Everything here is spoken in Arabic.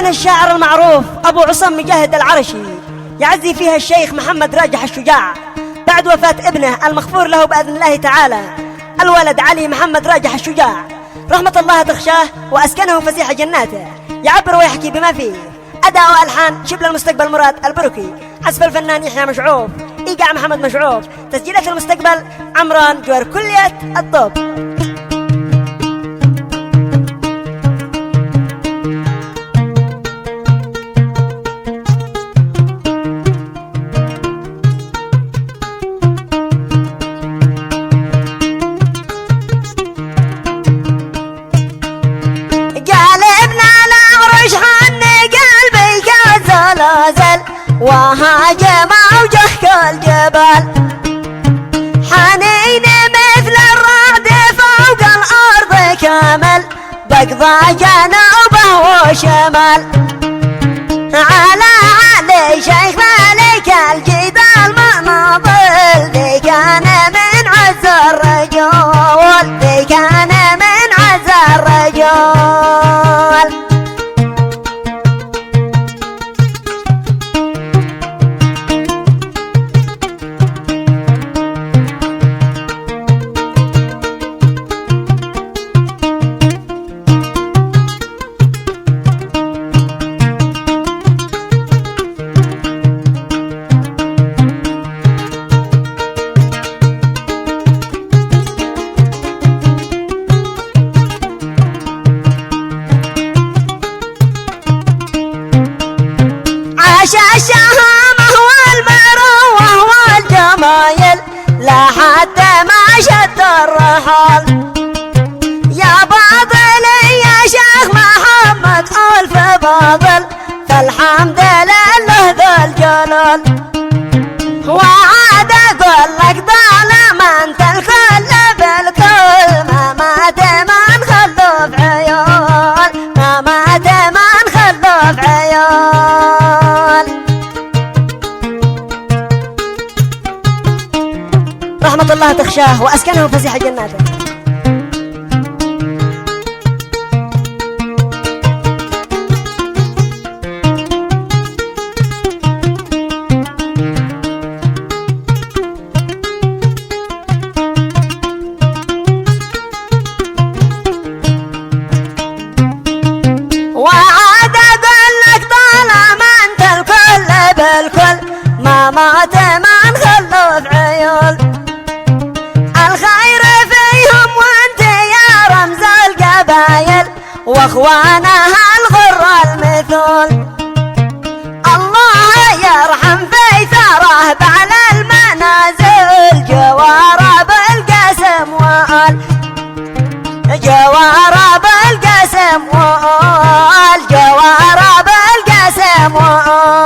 من الشاعر المعروف أبو عصام مجاهد العرشي يعزي فيها الشيخ محمد راجح الشجاع بعد وفاة ابنه المغفور له بإذن الله تعالى الولد علي محمد راجح الشجاع، رحمة الله تخشاه وأسكنه فسيح جناته، يعبر ويحكي بما فيه أداء وألحان شبل المستقبل مراد البركي، عزف الفنان يحيى مشعوب، إيقاع محمد مشعوب، تسجيلات المستقبل عمران جوار كلية الطب. وهاجم موجه كالجبل حنين مثل الرعد فوق الأرض كامل بقضى جنوبه وشمال على علي شيخ ملك الجبال مناضل ذي كان من عز الرجال ذي كان من عز الرجال. عاش الشهامة والمروة والجمايل لا حتى ما شد الرحال يا باطل يا شيخ محمد ألف باطل فالحمد لله ذا الجلال. وعاد أقول لك ظالم أنت الكل بالكل ما مات من خلف عيال ما مات من خلف عيال. رحمة الله تخشاه وأسكنه فسيح جناته. وعاد أقول لك طالما أنت الكل بالكل ما مات من خلف عيال. الخير فيهم وانت يا رمز القبايل واخوانها الغر المثول. الله يرحم في ثراه على المنازل جوار بالقسم وآل جوار بالقسم وآل جوار بالقسم وآل.